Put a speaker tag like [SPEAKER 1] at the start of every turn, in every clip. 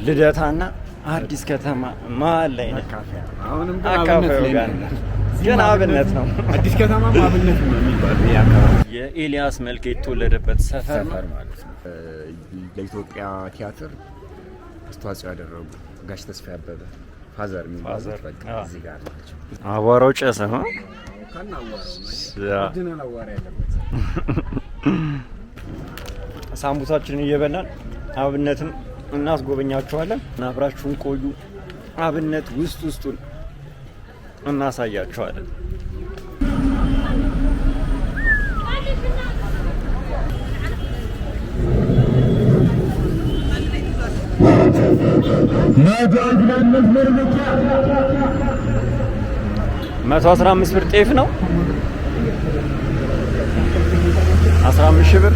[SPEAKER 1] ልደታና አዲስ ከተማ መሀል ላይ ነው።
[SPEAKER 2] አሁንም
[SPEAKER 1] ግን አብነት ነው።
[SPEAKER 2] አዲስ ከተማ አብነት ነው የሚባለው ያካባቢ
[SPEAKER 1] የኤልያስ መልክ የተወለደበት ሰፈር
[SPEAKER 2] ማለት ነው። ለኢትዮጵያ ቲያትር አስተዋጽኦ ያደረጉ ጋሽ ተስፋዬ አበበ ፋዘር የሚባሉት በቃ እዚህ ጋር ናቸው።
[SPEAKER 1] አቧራው ጨሰ ነው ሳምቡሳችንን እየበላን አብነትም እናስጎበኛችኋለን። አብራችሁን ቆዩ። አብነት ውስጡን እናሳያችኋለን። መቶ 15 ብር ጤፍ ነው። 15 ሺህ ብር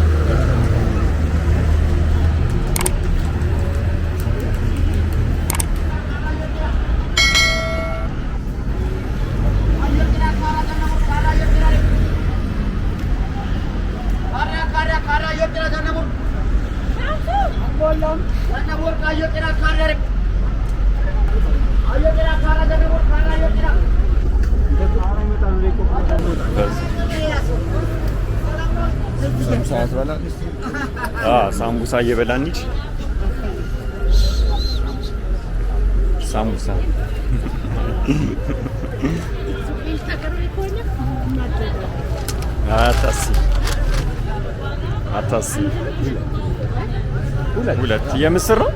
[SPEAKER 1] ሳምቡሳ እየበላን እንሂድ። ሳምቡሳ አታስቢ። ሁለት የምስር ነው።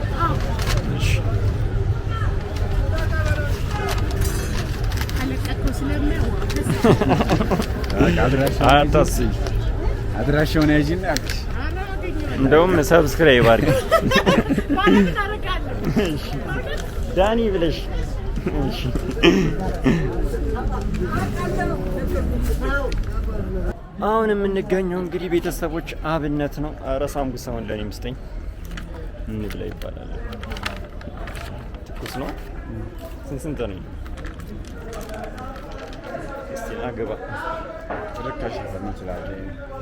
[SPEAKER 1] አታስቢ።
[SPEAKER 2] አድራሻውን ያዥና አልኩሽ።
[SPEAKER 1] እንደውም ሰብስክራይብ አድርጊ ዳኒ ብለሽ። አሁን የምንገኘው እንግዲህ ቤተሰቦች አብነት ነው። ኧረ ሳምቡሳውን ለኔ ምስጠኝ እንብላ ይባላል። ትኩስ ነው። ስንት ነው? እስቲ አገባ
[SPEAKER 2] ተረካሽ ሰፈር ነው ይችላል።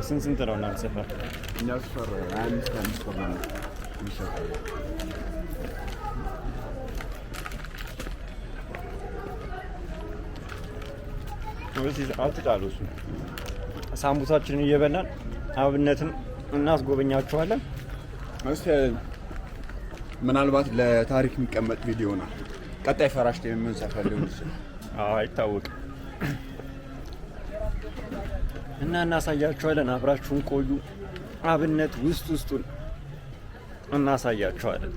[SPEAKER 1] ስንት ነው እናንተ ሰፈር?
[SPEAKER 2] እኛ ሰፈር 25 ብር ነው የሚሸጠው።
[SPEAKER 1] ወይስ አትጣሉስ? ሳምቡሳችንን እየበላን አብነትም እናስጎበኛችኋለን።
[SPEAKER 2] እስቲ ምናልባት ለታሪክ የሚቀመጥ ቪዲዮ ነው። ቀጣይ ፈራሽ ምን ሰፈር ሊሆን ይችላል?
[SPEAKER 1] አይታወቅም። እና እናሳያችኋለን። አብራችሁን ቆዩ። አብነት ውስጡን እናሳያችኋለን።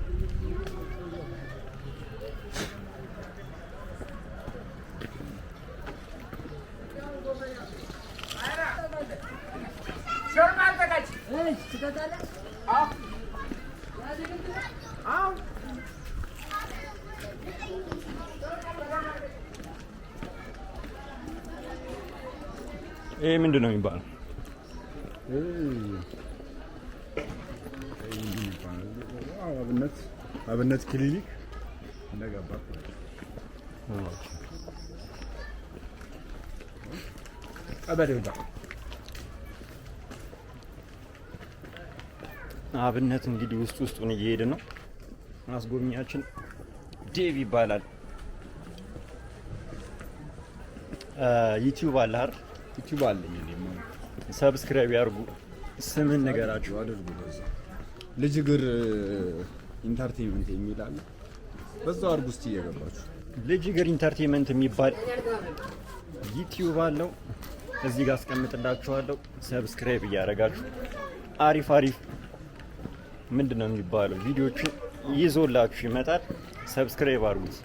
[SPEAKER 1] ይሄ ምንድን ነው የሚባለው?
[SPEAKER 2] አብነት ክሊኒክ እንደገባ
[SPEAKER 1] አብነት እንግዲህ ውስጡን እየሄደ ነው። አስጎብኛችን ዴቭ ይባላል። ዩቲዩብ አለ አይደል?
[SPEAKER 2] ዩቲዩብ አለኝ እኔም።
[SPEAKER 1] ሰብስክራይብ ያርጉ። ስምን ነገራችሁ
[SPEAKER 2] አድርጉ። ልጅ እግር ኢንተርቴይንመንት የሚል አለ። በዛው አድርጉ እስቲ እየገባችሁ።
[SPEAKER 1] ልጅ እግር ኢንተርቴይንመንት የሚባል ዩቲዩብ አለው። እዚህ ጋር አስቀምጥላችኋለሁ። ሰብስክራይብ እያደረጋችሁ አሪፍ ምንድን ነው የሚባለው ቪዲዮዎችን ይዞላችሁ ይመጣል። ሰብስክራይብ አድርጉት።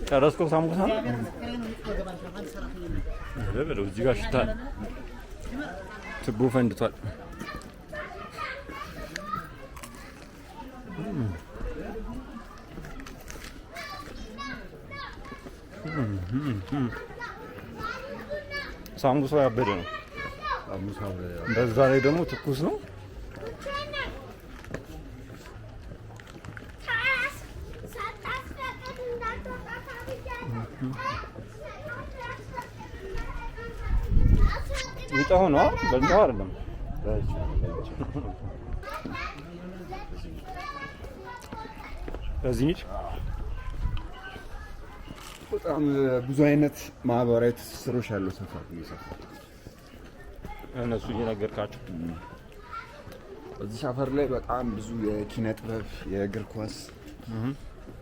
[SPEAKER 1] ጨረስኩ። ሳምቡሳ ነው እዚህ ጋር ሽታ ትቦ ፈንድቷል። ሳምቡሳው ያበደ ነው። በዛ ላይ ደግሞ ትኩስ ነው። በልጠው ነው በልጠው አይደለም በዚህ ነች።
[SPEAKER 2] በጣም ብዙ አይነት ማህበራዊ ትስስሮች ያለው ሰፈር ነው ሰፈር
[SPEAKER 1] እነሱ እየነገርካቸው
[SPEAKER 2] እዚህ ሰፈር ላይ በጣም ብዙ የኪነ ጥበብ የእግር ኳስ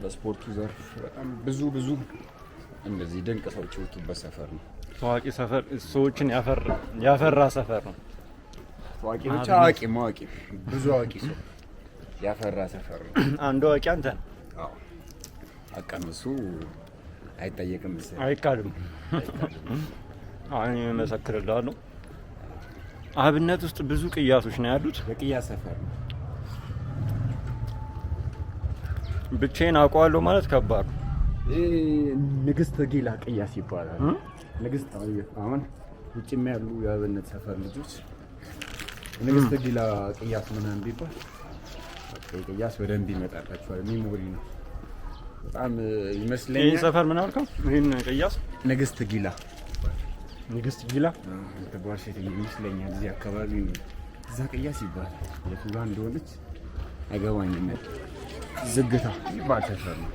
[SPEAKER 2] በስፖርቱ ዘርፍ በጣም ብዙ እንደዚህ ድንቅ ሰዎች የወጡበት ሰፈር ነው።
[SPEAKER 1] ታዋቂ ሰፈር ሰዎችን ያፈራ ሰፈር ነው።
[SPEAKER 2] ታዋቂ ብቻ አዋቂ ማዋቂ ብዙ አዋቂ ሰው ያፈራ ሰፈር ነው።
[SPEAKER 1] አንዱ አዋቂ አንተ ነህ።
[SPEAKER 2] አዎ አቀምሱ አይጠየቅም መሰለኝ
[SPEAKER 1] አይካድም። አሁን መሰክርልሃለሁ። አብነት ውስጥ ብዙ ቅያሶች ነው ያሉት።
[SPEAKER 2] የቅያስ ሰፈር ነው።
[SPEAKER 1] ብቻዬን አውቀዋለሁ ማለት ከባድ ነው።
[SPEAKER 2] ንግስት ጊላ ቅያስ ይባላል። ንግስት አሁን ውጭም ያሉ የአብነት ሰፈር ልጆች ንግስት ጊላ ቅያስ ምናምን ቢባል ቅያስ በደንብ ይመጣላቸዋል። ሜሞሪ ነው በጣም ይመስለኛል።
[SPEAKER 1] ይሄን ሰፈር ምን አልከው? ይሄን ቅያስ
[SPEAKER 2] ንግስት ጊላ
[SPEAKER 1] ተባለ
[SPEAKER 2] ሴት ይመስለኛል። እዚህ አካባቢ እዛ ቅያስ ይባላል። የቱ ጋር እንደሆነች አይገባኝም። ዝግታ ይባል ሰፈር ነው።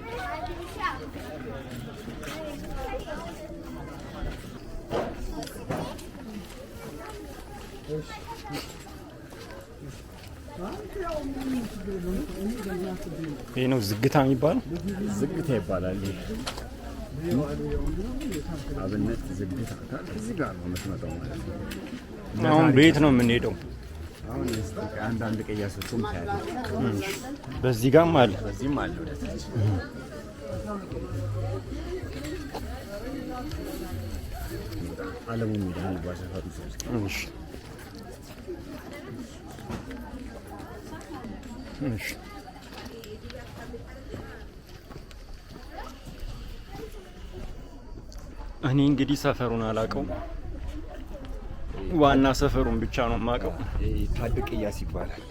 [SPEAKER 1] ይሄ ነው ዝግታ የሚባለው።
[SPEAKER 2] ዝግታ ይባላል። አብነት ዝግታ እዚህ ጋር ነው የምትመጣው ማለት ነው።
[SPEAKER 1] አሁን ቤት ነው የምንሄደው።
[SPEAKER 2] አሁን አንዳንድ ቅያሶችም ታያለህ።
[SPEAKER 1] በዚህ ጋርም አለ፣
[SPEAKER 2] በዚህም አለ። ወደታች አለሙ ሜዳ የሚባል ሰፈር ነው።
[SPEAKER 1] እሺ እኔ እንግዲህ ሰፈሩን አላውቀውም። ዋና ሰፈሩን ብቻ ነው የማውቀው።
[SPEAKER 2] ታድ ቅያስ ይባላል።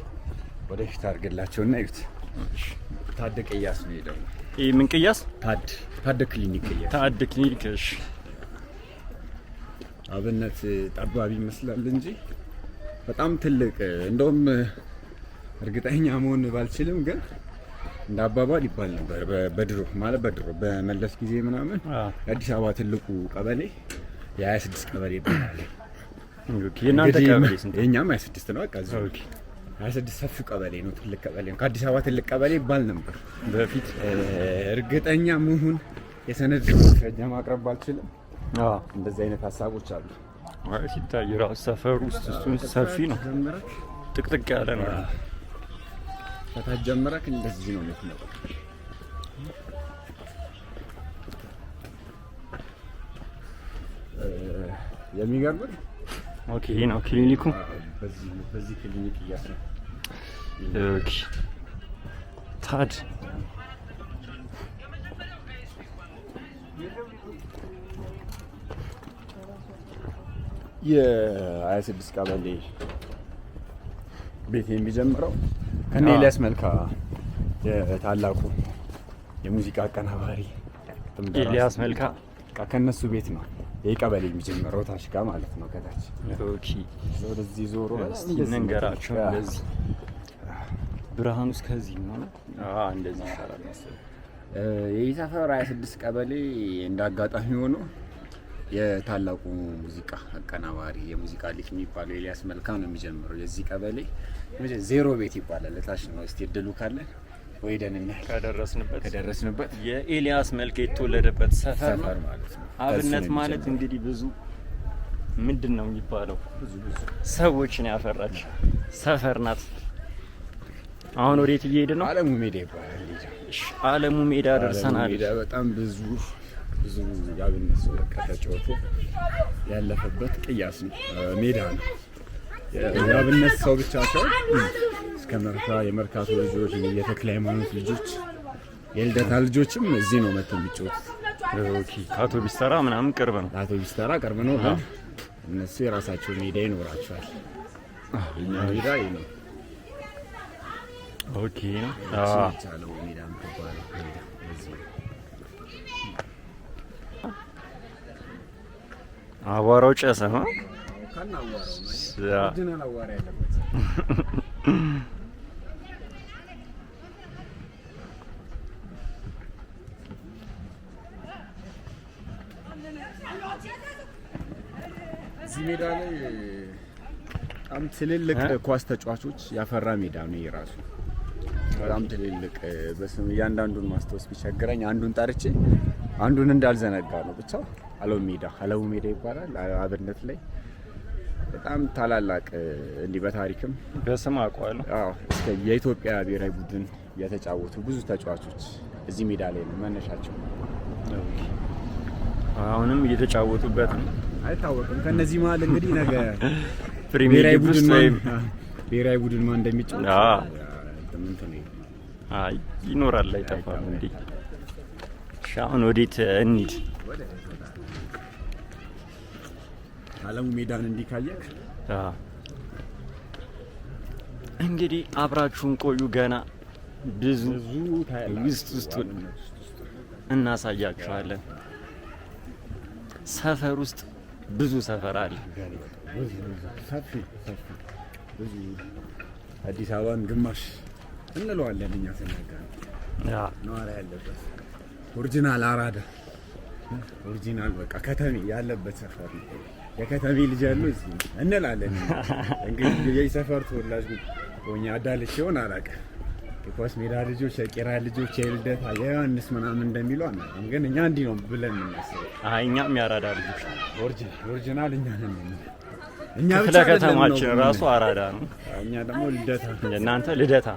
[SPEAKER 2] ወደፊት አድርግላቸውና እዩት። ታድ ቅያስ ነው ሄደው።
[SPEAKER 1] ይሄ ምን ቅያስ?
[SPEAKER 2] ታድ ክሊኒክ ቅያስ።
[SPEAKER 1] ታድ ክሊኒክ። እሺ
[SPEAKER 2] አብነት ጠባቢ ይመስላል እንጂ በጣም ትልቅ፣ እንደውም እርግጠኛ መሆን ባልችልም ግን እንደ አባባል ይባል ነበር በድሮ በመለስ ጊዜ ምናምን የአዲስ አበባ ትልቁ ቀበሌ የ26 ቀበሌ ይባላል።
[SPEAKER 1] ኦኬ እናንተ ቀበሌ ስንት?
[SPEAKER 2] የኛም 26 ነው። በቃ ኦኬ 26 ሰፊው ቀበሌ ነው፣ ትልቅ ቀበሌ ነው። ከአዲስ አበባ ትልቅ ቀበሌ ይባል ነበር
[SPEAKER 1] በፊት።
[SPEAKER 2] እርግጠኛ መሆን የሰነድ ማስረጃ ማቅረብ ባልችልም እንደዚህ አይነት ሀሳቦች አሉ።
[SPEAKER 1] ሲታይ ራሱ ሰፈሩ ውስጥ እሱን ሰፊ ነው፣ ጥቅጥቅ ያለ ነው።
[SPEAKER 2] ከታች ጀምረህ እንደዚህ ነው የምትመጣው። የሚገርምህ
[SPEAKER 1] ኦኬ ይሄ ነው ክሊኒኩ።
[SPEAKER 2] በዚህ ክሊኒክ እያስ ነው።
[SPEAKER 1] ኦኬ ታድ
[SPEAKER 2] የ26 ቀበሌ ቤት የሚጀምረው ከነ ኤልያስ መልካ የታላቁ የሙዚቃ አቀናባሪ
[SPEAKER 1] ኤልያስ መልካ
[SPEAKER 2] ከነሱ ቤት ነው ይሄ ቀበሌ የሚጀምረው፣ ታች ጋር ማለት ነው። ከታች
[SPEAKER 1] ኦኬ
[SPEAKER 2] ወደዚህ ዞሮ
[SPEAKER 1] እንንገራቸው። እንደዚህ ብርሃኑ እስከዚህ ነው። እንደዚህ ይሻላል መሰለኝ።
[SPEAKER 2] ይህ ሰፈር 26 ቀበሌ እንዳጋጣሚ ሆኖ የታላቁ ሙዚቃ አቀናባሪ የሙዚቃ ሊቅ የሚባለው ኤልያስ መልካ ነው የሚጀምረው። የዚህ ቀበሌ ዜሮ ቤት ይባላል። ለታች ነው። እስቲ እድሉ ካለ ወይ ደንና ከደረስንበት
[SPEAKER 1] የኤልያስ መልካ የተወለደበት ሰፈር
[SPEAKER 2] ማለት ነው።
[SPEAKER 1] አብነት ማለት እንግዲህ ብዙ ምንድን ነው የሚባለው ብዙ ሰዎችን ያፈራች ሰፈር ናት። አሁን ወዴት እየሄድን ነው?
[SPEAKER 2] አለሙ ሜዳ ይባላል።
[SPEAKER 1] አለሙ ሜዳ ደርሰናል።
[SPEAKER 2] በጣም ብዙ የአብነት ሰው ተጫውቶ ያለፈበት ቅያስ ነው፣ ሜዳ ነው። የአብነት ሰው ብቻ ሳይሆን እስከ የመርካቶ ልጆች፣ የተክለ ሃይማኖት ልጆች፣ የልደታ ልጆችም እዚህ ነው መጥተው የሚጫወቱት።
[SPEAKER 1] ኦኬ ከአውቶቢስ ተራ ምናምን ቅርብ ነው።
[SPEAKER 2] አውቶቢስ ተራ ቅርብ ነው። እነሱ የራሳቸው ሜዳ ይኖራቸዋል። የኛ ሜዳ ይሄ ነው።
[SPEAKER 1] ኦኬ ነው
[SPEAKER 2] ቻለው ሜዳ ምትባለው ሜዳ እዚህ
[SPEAKER 1] አቧራው ጨሰ ነው።
[SPEAKER 2] ካናዋራው ነው
[SPEAKER 1] ያ
[SPEAKER 2] ኦሪጂናል አዋራ ያለበት እዚህ ሜዳ ላይ በጣም ትልልቅ ኳስ ተጫዋቾች ያፈራ ሜዳ ነው የራሱ በጣም ትልልቅ በስም እያንዳንዱን ማስታወስ ቢቸግረኝ አንዱን ጠርቼ አንዱን እንዳልዘነጋ ነው ብቻ አለው ሜዳ ይባላል አብነት ላይ በጣም ታላላቅ እንዲህ በታሪክም
[SPEAKER 1] በስም አውቀዋለሁ
[SPEAKER 2] እስከ የኢትዮጵያ ብሔራዊ ቡድን የተጫወቱ ብዙ ተጫዋቾች እዚህ ሜዳ ላይ ነው መነሻቸው
[SPEAKER 1] አሁንም እየተጫወቱበት ነው
[SPEAKER 2] አይታወቅም ከነዚህ መሀል እንግዲህ ነገ
[SPEAKER 1] ፕሪሚየር
[SPEAKER 2] ብሔራዊ ቡድን ማን እንደሚጫወት
[SPEAKER 1] አይ ይኖራል አይጠፋም እንዴ ሻውን ወዴት እንሂድ
[SPEAKER 2] አለሙ ሜዳን እንዲካየክ
[SPEAKER 1] እንግዲህ አብራችሁን ቆዩ ገና ብዙ ውስጡን እናሳያችኋለን ሰፈር ውስጥ ብዙ ሰፈር አለ
[SPEAKER 2] ሰፊ ብዙ አዲስ አበባን ግማሽ እንለዋለን እኛ ስናገር ነዋሪ ያለበት ኦሪጂናል አራዳ ኦሪጂናል በቃ ከተሜ ያለበት ሰፈር ነው የከተሜ ልጅ ያለው እዚህ እንላለን እንግዲህ የሰፈር ተወላጅ ሆኛ አዳልች ይሆን አላውቅም የኳስ ሜዳ ልጆች የቄራ ልጆች የልደታ የዮሐንስ ምናምን እንደሚሉ አናውቅም ግን እኛ እንዲህ ነው ብለን እናስበው
[SPEAKER 1] እኛም ያራዳ ልጆች
[SPEAKER 2] ኦሪጂናል እኛ ነን
[SPEAKER 1] እኛ ብቻ ከተማችን ራሱ አራዳ ነው
[SPEAKER 2] እኛ ደግሞ ልደታ
[SPEAKER 1] እናንተ ልደታ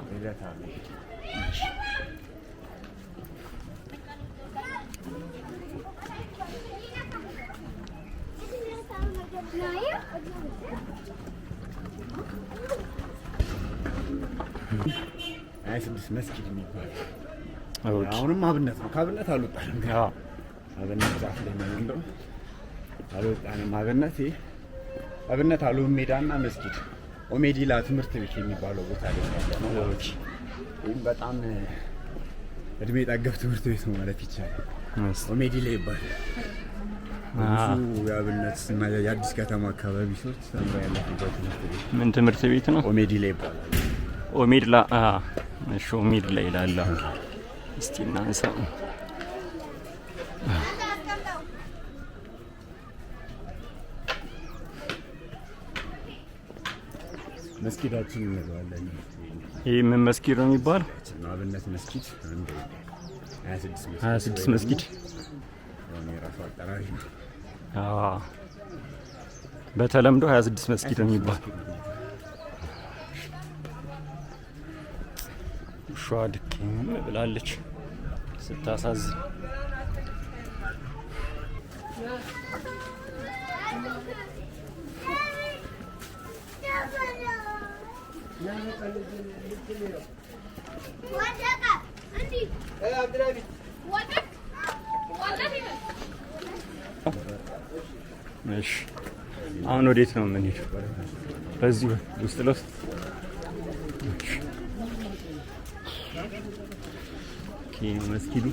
[SPEAKER 2] ስድስት መስጊድ የሚባለው አሁንም አብነት ነው ከአብነት አልወጣንም አብነት ዛፍ ላይ ነው እንደው አልወጣንም አብነት አሉ ሜዳና መስጊድ ኦሜዲላ ትምህርት ቤት የሚባለው ቦታ ላይ ነው ይህም በጣም እድሜ ጠገብ ትምህርት ቤት ነው ማለት ይቻላል ኦሜዲላ ይባላል ብዙ የአብነት እና የአዲስ ከተማ አካባቢ ሰዎች ተምረው ያለፉበት ትምህርት ቤት
[SPEAKER 1] ምን ትምህርት ቤት ነው
[SPEAKER 2] ኦሜዲላ ይባላል
[SPEAKER 1] ኦሜድላ እሺ ኦሜድላ ይላል እስቲ እናንሳ
[SPEAKER 2] መስጊዳችን እንለዋለን
[SPEAKER 1] ይሄ ምን መስጊድ ነው የሚባለው
[SPEAKER 2] አብነት መስጊድ
[SPEAKER 1] 26 መስጊድ
[SPEAKER 2] የራሱ አጠራሪ ነው
[SPEAKER 1] በተለምዶ 26 መስጊድ ነው የሚባለው ሸዋ ድቅም ብላለች ስታሳዝን እሺ አሁን ወዴት ነው የምንሄደው በዚህ ውስጥ ለውስጥ መስጊዱ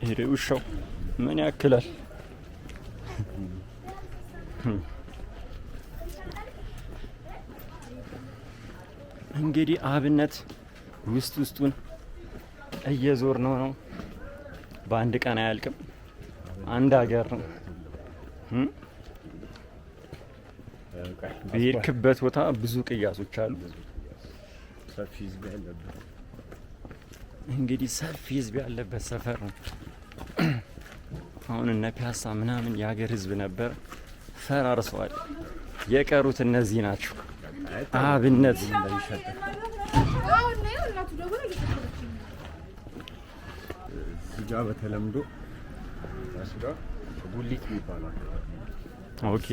[SPEAKER 1] ይሄ ውሻው ምን ያክላል እንግዲህ አብነት ውስጡን እየዞር ነው በአንድ ቀን አያልቅም አንድ ሀገር ነው በሄድክበት ቦታ ብዙ ቅያሶች አሉ
[SPEAKER 2] ሰፊ ህዝብ ያለበት
[SPEAKER 1] እንግዲህ ሰፊ ህዝብ ያለበት ሰፈር ነው አሁን እነ ፒያሳ ምናምን የሀገር ህዝብ ነበር ፈራርሰዋል የቀሩት እነዚህ ናቸው አብነት
[SPEAKER 2] እዚጋ በተለምዶ ያስጋ ጉሊት ይባላል
[SPEAKER 1] ኦኬ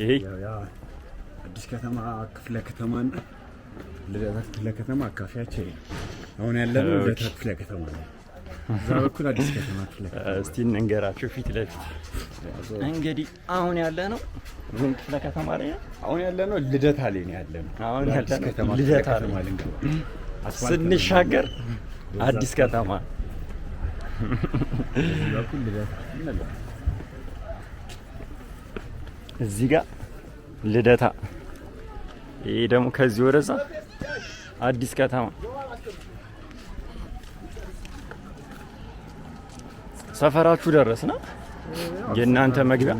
[SPEAKER 2] አዲስ ከተማ ክፍለ ከተማና ልደታ ክፍለ ከተማ አካፊያቸው አሁን ያለነው ልደታ ክፍለ ከተማ ነው እዛ በኩል አዲስ ከተማ ክፍለ ከተማ
[SPEAKER 1] እስቲ እንንገራቸው ፊት ለፊት እንግዲህ አሁን ያለነው ምን ክፍለ ከተማ ላይ
[SPEAKER 2] አሁን ያለነው ልደታ ላይ ነው ያለነው
[SPEAKER 1] አሁን ያለነው ልደታ ላይ ስንሻገር አዲስ ከተማ እዚህ ጋር ልደታ፣ ይሄ ደግሞ ከዚህ ወደዛ አዲስ ከተማ። ሰፈራችሁ ደረስና የእናንተ መግቢያ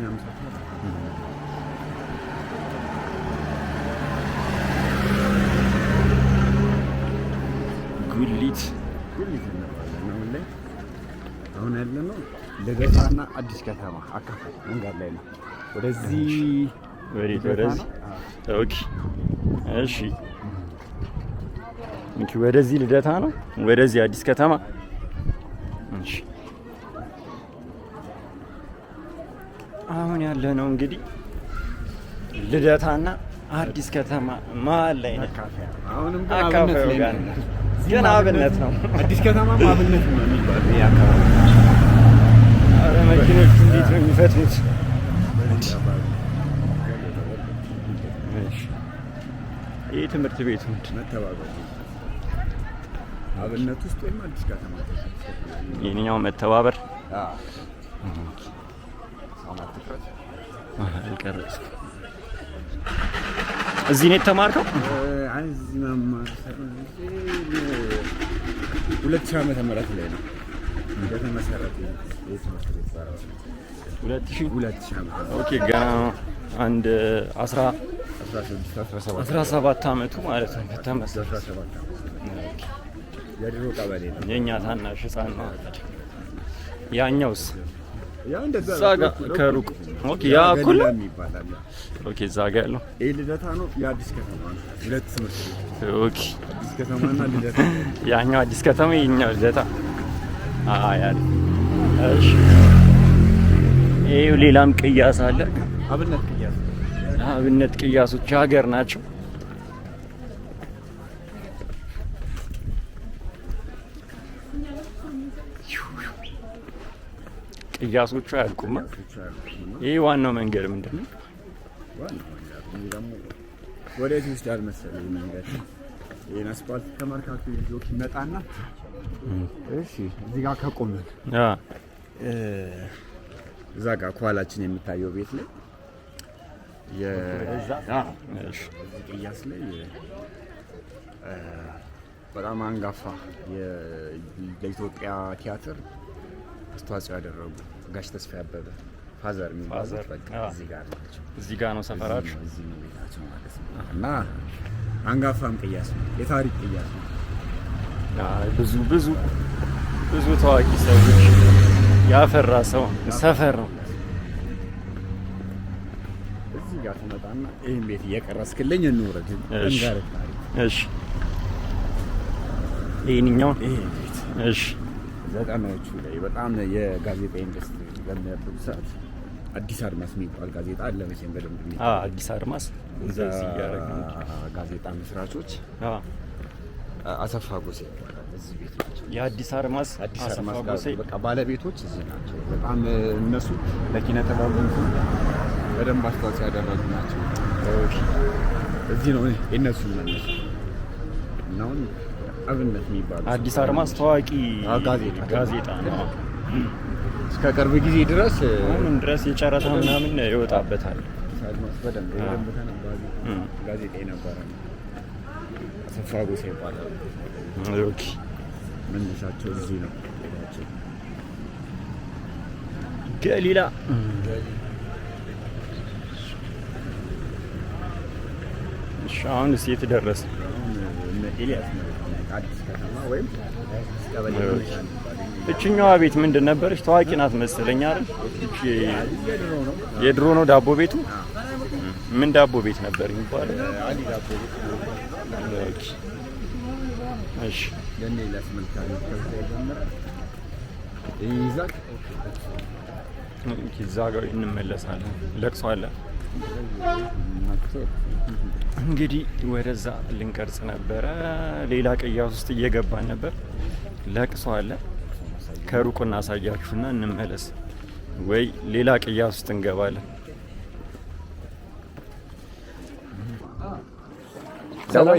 [SPEAKER 1] ጉሊት
[SPEAKER 2] አሁን ያለነው ልደታና አዲስ ከተማ አካፋይ መንገድ ላይ ነው። ወደዚህ
[SPEAKER 1] ወደዚህ ኦኬ፣ እሺ፣ ወደዚህ ልደታ ነው፣ ወደዚህ አዲስ ከተማ። እሺ፣ አሁን ያለነው እንግዲህ ልደታና አዲስ ከተማ መሀል ላይ ነው።
[SPEAKER 2] አሁንም
[SPEAKER 1] አካባቢው ጋር ግን አብነት ነው።
[SPEAKER 2] አዲስ ከተማ አብነት ነው የሚባለው ይሄ አካባቢ።
[SPEAKER 1] አረ መኪኖች እንዴት ነው የሚፈጥኑት? ይህ ትምህርት ቤቱ
[SPEAKER 2] መተባበር አብነት ውስጥ ወይም አዲስ ከተማ
[SPEAKER 1] የኛው መተባበር እዚህ ነው የተማርከው?
[SPEAKER 2] አይ እዚህ መማር 2000 ዓመተ ምህረት ላይ ነው የተመሰረተ የትምህርት ቤት 2000 ዓመተ
[SPEAKER 1] ኦኬ። ገና አንድ 17 ዓመቱ ማለት ነው ከተመሰረተ። 17
[SPEAKER 2] ኦኬ። የድሮ ቀበሌ ነው።
[SPEAKER 1] የኛ ታናሽ ህፃን ነው። ያኛውስ
[SPEAKER 2] ያ እንደዛ
[SPEAKER 1] ጋር ከሩቅ ኦኬ። ያ እኩል
[SPEAKER 2] ይባላል።
[SPEAKER 1] ኦኬ። እዛ ጋር ያለው
[SPEAKER 2] ይሄ ልደታ ነው። የአዲስ ከተማ ነው። ሁለት ትምህርት ቤት
[SPEAKER 1] ኦኬ።
[SPEAKER 2] አዲስ ከተማና ልደታ።
[SPEAKER 1] ያኛው አዲስ ከተማ፣ የኛው ልደታ። አያ እሺ። ይሄው ሌላም ቅያስ አለ። አብነት ቅያሶች ሀገር ናቸው። ቅያሶቹ አያልቁም። ይሄ ዋናው መንገድ ምንድን ነው?
[SPEAKER 2] ወደዚህ ይወስዳል መሰለኝ መንገድ። ይሄን አስፋልት ተመርካቱ ይዞት ይመጣና እሺ፣ እዚህ ጋር ከቆምን እዛ ጋር ከኋላችን የሚታየው ቤት ላይ ቅያስ ላይ በጣም አንጋፋ ለኢትዮጵያ ቲያትር አስተዋጽኦ ያደረጉ ጋሽ ተስፋ ያበበ ፋዘር የሚባሉት በቃ እዚህ ጋር ናቸው።
[SPEAKER 1] እዚህ ጋር ነው ሰፈራችሁ?
[SPEAKER 2] እዚህ ነው ቤታቸው ማለት ነው። እና አንጋፋም ቅያስ ነው፣ የታሪክ ቅያስ ነው።
[SPEAKER 1] ብዙ ታዋቂ ሰዎች ያፈራ ሰው ሰፈር ነው።
[SPEAKER 2] እዚህ ጋር ትመጣና ይሄን ቤት እየቀረስክልኝ እንውረድ።
[SPEAKER 1] እሺ፣ ይሄንኛው
[SPEAKER 2] ይሄ ቤት
[SPEAKER 1] እሺ፣
[SPEAKER 2] ዘጠናዎቹ ላይ በጣም የጋዜጣ ኢንዱስትሪ በሚያብብ ሰዓት አዲስ አድማስ የሚባል ጋዜጣ አለ መቼም በደንብ
[SPEAKER 1] አዲስ አድማስ
[SPEAKER 2] እዛ ጋዜጣ መስራቾች አሰፋ ጎሴ እዚህ ቤት ናቸው።
[SPEAKER 1] የአዲስ አድማስ አሰፋ ጎሴ
[SPEAKER 2] በቃ ባለቤቶች እዚህ ናቸው። በጣም እነሱ ለኪነ ጥበብ በደንብ አስተዋጽኦ ያደረጉ ናቸው። እዚህ ነው የእነሱ መነሻ እና አሁን አብነት የሚባለው
[SPEAKER 1] አዲስ አድማስ ታዋቂ ጋዜጣ ነው።
[SPEAKER 2] እስከ ቅርብ ጊዜ ድረስ
[SPEAKER 1] አሁንም ድረስ የጨረታ ምናምን ይወጣበታል።
[SPEAKER 2] አዲስ አድማስ በደንብ ተነባቢ ጋዜጣ ነበረ። አሰፋ ጎሴ ይባላል።
[SPEAKER 1] ኦኬ፣
[SPEAKER 2] መነሻቸው እዚህ ነው።
[SPEAKER 1] ገሊላ አሁን የት ደረሰ?
[SPEAKER 2] ኤልያስ አዲስ ከተማ ወይም ቀበሌ።
[SPEAKER 1] እችኛዋ ቤት ምንድን ነበረች? ታዋቂ ናት መሰለኝ አይደል? የድሮ ነው ዳቦ ቤቱ። ምን ዳቦ ቤት ነበር የሚባለው?
[SPEAKER 2] አሊ ዳቦ ቤት።
[SPEAKER 1] ኦኬ፣ እሺ።
[SPEAKER 2] ለኔላስ መልካም ይጀምራል። ይዛክ
[SPEAKER 1] እዛ ጋር እንመለሳለን። ለቅሶ አለ እንግዲህ ወደዛ ልንቀርጽ ነበረ። ሌላ ቅያስ ውስጥ እየገባን ነበር። ለቅሶ አለ። ከሩቅ እናሳያችሁና እንመለስ፣ ወይ ሌላ ቅያስ ውስጥ እንገባለን።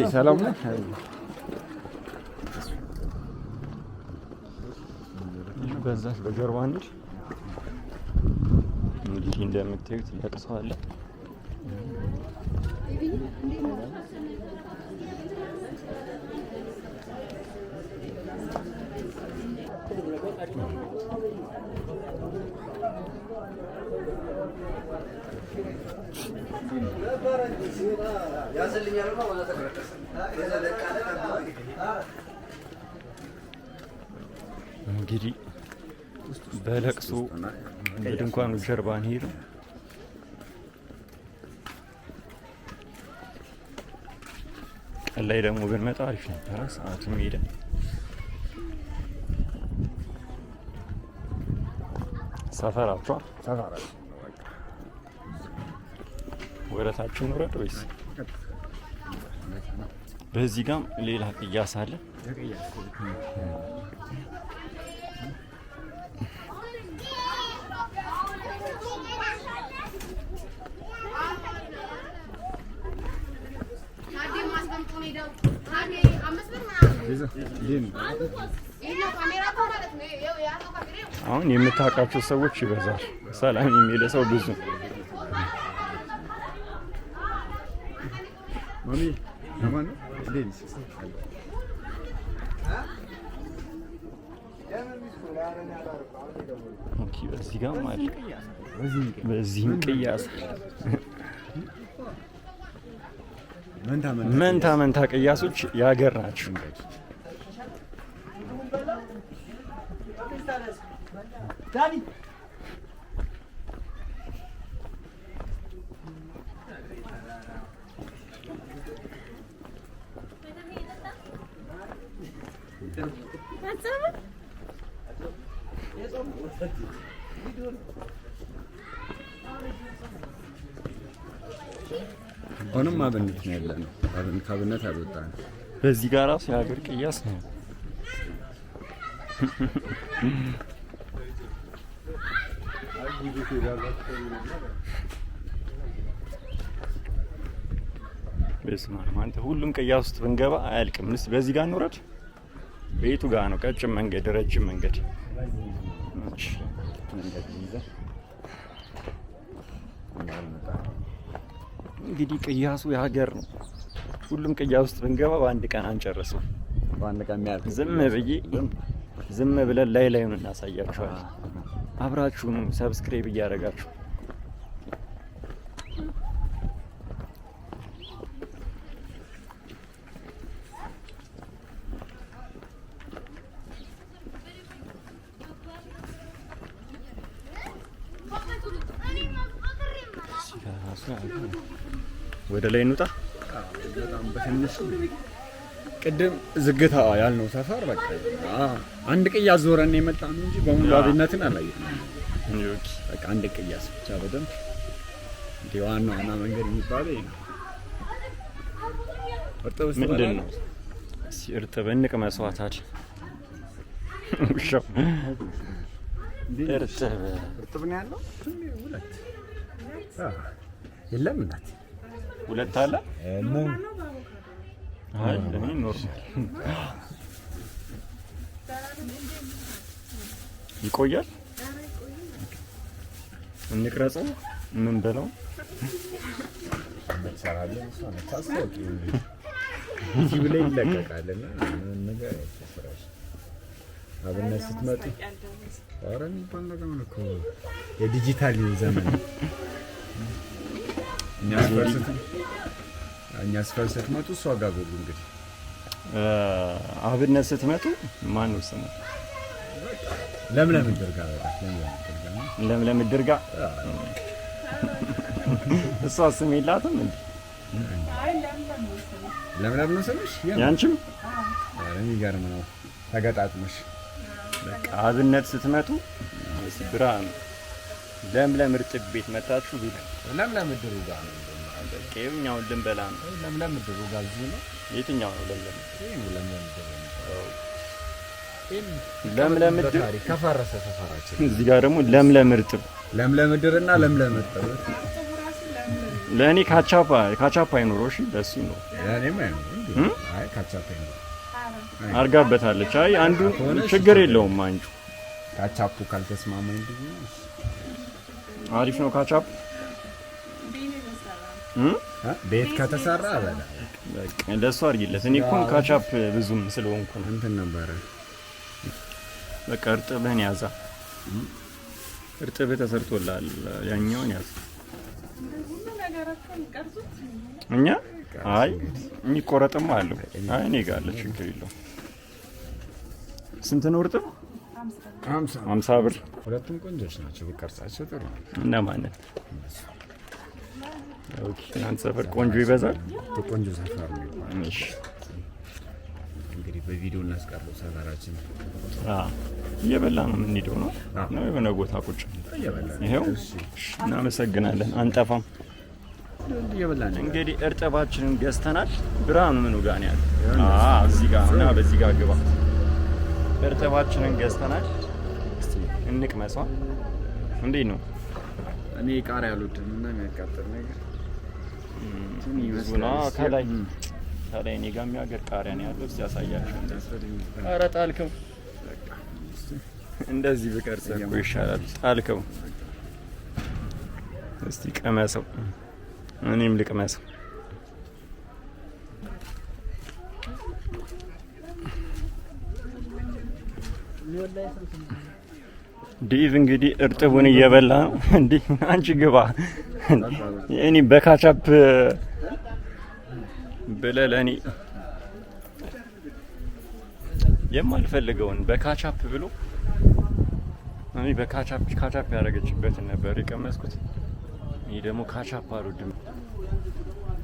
[SPEAKER 1] ሰላም ነው። በዛች በጀርባ እንሂድ። እንግዲህ እንደምታዩት ለቅሶ አለ። እንግዲህ በለቅሶ በድንኳኑ ጀርባ እንሂድ። ቀን ላይ ደግሞ ብንመጣ አሪፍ ነበረ። ሰዓቱም ሄደ። ሰፈራችሁ ወረታችን ውረድ ወይስ በዚህ ጋም ሌላ ቅያስ አለ? አሁን የምታውቃቸው ሰዎች ይበዛል። ሰላም የሚል ሰው ብዙ። በዚህ ጋር ማለት በዚህም ቅያስ መንታ ቅያሶች የሀገር ናቸው።
[SPEAKER 2] አሁንም አብነት ነው ያለነው። ከአብነት አልወጣንም።
[SPEAKER 1] በዚህ ጋር ራሱ የሀገር ቅያስ ነው። በስመ አብ አንተ ሁሉም ቅያስ ውስጥ ብንገባ አያልቅም። በዚህ ጋር እንውረድ። ቤቱ ጋር ነው ቀጭን መንገድ፣ ረጅም መንገድ። እንግዲህ ቅያሱ የሀገር ነው። ሁሉም ቅያስ ውስጥ ብንገባ በአንድ ቀን አንጨርሰው።
[SPEAKER 2] በአንድ ቀን የሚያልቅ
[SPEAKER 1] ዝም ብለን ላዩን እናሳያችኋለን። አብራችሁን ሰብስክራይብ እያደረጋችሁ ወደ ላይ እንውጣ።
[SPEAKER 2] በጣም በትንሹ ቅድም ዝግታ ያልነው ሰፈር በቃ አንድ ቅያስ ዞረን የመጣ ነው እንጂ በሙሉ አብነትን አላየንም። በቃ አንድ ቅያስ ብቻ በደንብ እንደ ዋና መንገድ የሚባለው ይሄ ነው።
[SPEAKER 1] ምንድን ነው እርጥብ እንቅመሰው። ታዲያ ውሻው
[SPEAKER 2] እርጥብ ነው ያለው። ሁለት የለም እናት
[SPEAKER 1] ሁለት አለ። አይ እኔ ኖርማል ይቆያል። እንቅረጸው ምን በለው
[SPEAKER 2] እንሰራለን። እሷ ነው ታስታውቂ እዚህ ላይ ይለቀቃልና ምን ነገር አይተሰራሽ። አብነት ስትመጡ ኧረ የሚባል ነገር ነው እኮ የዲጂታል ዘመን። እኛ ስፈር ስትመጡ እሷ ጋር ጎሉ እንግዲህ
[SPEAKER 1] አብነት ስትመጡ ማን ነው ስሙ?
[SPEAKER 2] ለምለም ድርጋ
[SPEAKER 1] እሷ ስም የላትም እንዴ?
[SPEAKER 2] ለምለም ነው ስምሽ?
[SPEAKER 1] ያንቺም?
[SPEAKER 2] ኧረ የሚገርም ነው ተገጣጥመሽ።
[SPEAKER 1] በቃ አብነት ስትመጡ ብርሃን ለምለም እርጥብ ቤት መጣችሁ ቢል
[SPEAKER 2] ለምለም ድርጋ ነው።
[SPEAKER 1] በቃ የኛውን ልንበላ ነው።
[SPEAKER 2] ለምለም ድርጋ እዚህ ነው።
[SPEAKER 1] የትኛው ነው ለምለም?
[SPEAKER 2] ለምለም ድር ከፈረሰ ሰፈራችን።
[SPEAKER 1] እዚህ ጋር ደግሞ ለምለም እርጥብ፣
[SPEAKER 2] ለምለም ድርና ለምለም እርጥብ።
[SPEAKER 1] ለእኔ ካቻፓ አይኖረው። እሺ ለሱ ነው።
[SPEAKER 2] ለእኔም አይኖረው። አይ ካቻፓ አይኖረው
[SPEAKER 1] አርጋበታለች። አይ አንዱ ችግር የለውም። አንጁ
[SPEAKER 2] ካቻፑ ካልተስማማኝ ብዙ
[SPEAKER 1] አሪፍ ነው ካቻፕ
[SPEAKER 2] ቤት ከተሰራ አበላ
[SPEAKER 1] በቃ ለሱ አድርጊለት። እኔ እኮ ካቻፕ ብዙም ስለሆንኩ ነው
[SPEAKER 2] እንትን ነበረ።
[SPEAKER 1] በቃ እርጥብህን ያዛ። እርጥብህ ተሰርቶላል። ያኛውን ያዝ። እኛ አይ የሚቆረጥም አለው። አይ እኔ ጋር አለ፣ ችግር የለውም። ስንት ነው እርጥብ? 50 ብር።
[SPEAKER 2] ሁለቱም ቆንጆች ናቸው። ብቀርጻቸው ጥሩ ነው።
[SPEAKER 1] እና ማለት ኦኬ። እናንተ ሰፈር ቆንጆ ይበዛል።
[SPEAKER 2] ቆንጆ ሰፈር ነው ይባላል።
[SPEAKER 1] እሺ
[SPEAKER 2] እንግዲህ በቪዲዮ እናስቀርበው። ሰፈራችን
[SPEAKER 1] እየበላ ነው የምንሄደው ነው ነው የሆነ ቦታ ቁጭ ይሄው። እናመሰግናለን። አንጠፋም። እንግዲህ እርጥባችንን ገዝተናል። ብርሃኑ ምኑ ጋር ነው ያለው? እዚህ ጋር እና በዚህ ጋር ግባ። እርጥባችንን ገዝተናል። እስቲ እንቅመሰው። እንዴት ነው?
[SPEAKER 2] እኔ ቃሪያ አልወድም እና የሚያቃጥል ነገር
[SPEAKER 1] ቡና ከላይ እኔ ጋር የሚያገር ቃሪያ ነው ያለው። እስቲ ያሳያችሁ። ኧረ ጣልከው። እንደዚህ ብቀርጽ እኮ ይሻላል። ጣልከው። እስቲ ቀመሰው። እኔም ልቅመሰው። ዴቭ እንግዲህ እርጥቡን እየበላ ነው። እንዴ አንቺ ግባ። እኔ በካቻፕ ብለህ ለእኔ የማልፈልገውን በካቻፕ ብሎ እኔ በካቻፕ ያደረገችበትን ነበር የቀመስኩት። እኔ ደግሞ ካቻፕ አልወድም።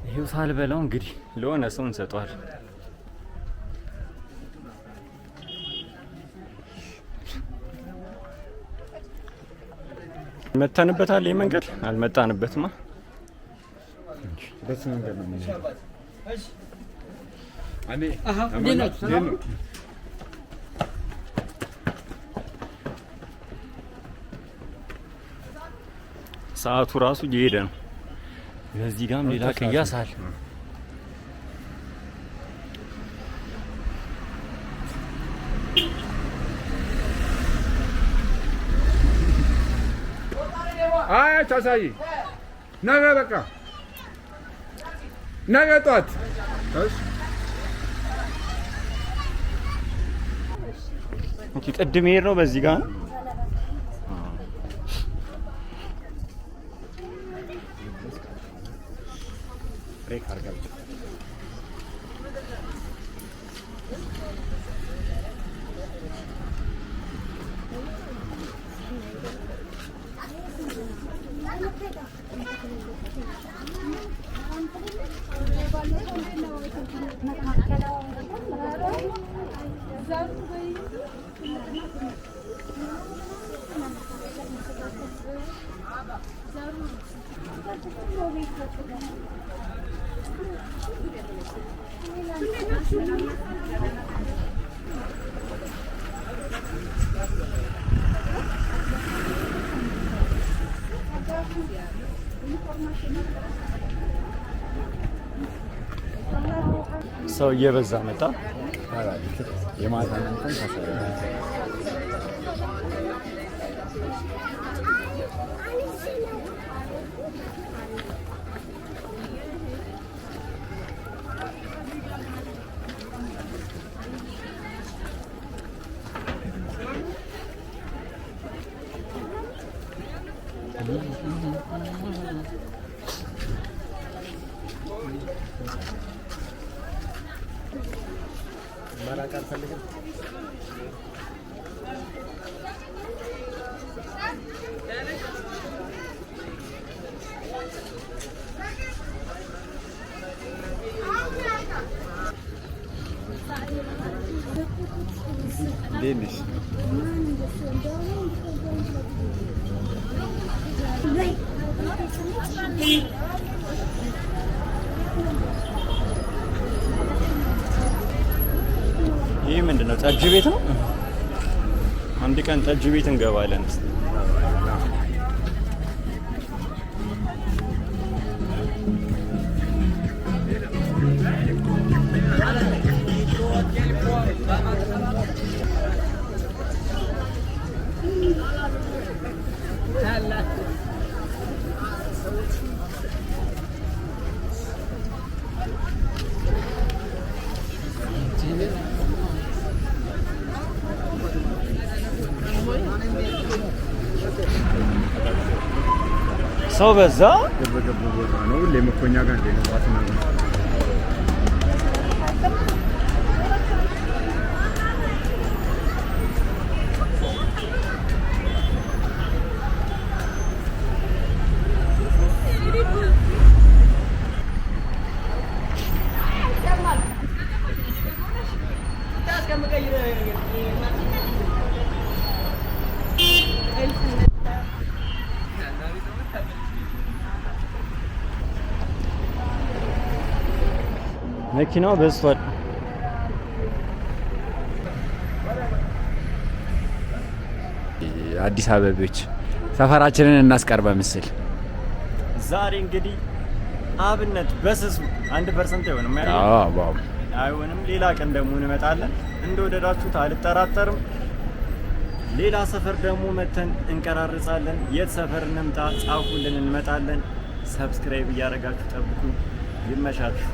[SPEAKER 1] ይሄው ሳልበላው እንግዲህ ለሆነ ሰው እንሰጠዋል። መተንበታል። ይሄ መንገድ አልመጣንበትማ።
[SPEAKER 2] በሱ መንገድ ነው የምንሄደው። ሰዓቱ ራሱ እየሄደ ነው። በዚህ ጋርም ሌላ ቅያስ አለ። አይ ታሳይ ነገ በቃ ነገ ጧት
[SPEAKER 1] ቅድም ሄድ ነው በዚህ ጋር ነው። ሰው እየበዛ መጣ።
[SPEAKER 2] የማታ እንትን Demiş.
[SPEAKER 1] ይህ ምንድን ነው? ጠጅ ቤት ነው። አንድ ቀን ጠጅ ቤት እንገባለን። ሰው በዛ
[SPEAKER 2] ገበገብ ቦታ ነው። ሁሌ መኮኛ ጋር እንደ ነው ባትና
[SPEAKER 1] መኪናው በዝቷል።
[SPEAKER 2] አዲስ አበቦች ሰፈራችንን እናስቀርበ ምስል
[SPEAKER 1] ዛሬ እንግዲህ አብነት በስሱ 1% አይሆንም አይሆንም። ሌላ ቀን ደግሞ እንመጣለን። እንደወደዳችሁት አልጠራጠርም። ሌላ ሰፈር ደግሞ መተን እንቀራርጻለን። የት ሰፈር እንምጣ ጻፉልን፣ እንመጣለን። ሰብስክራይብ እያደረጋችሁ ጠብቁ። ይመሻችሁ።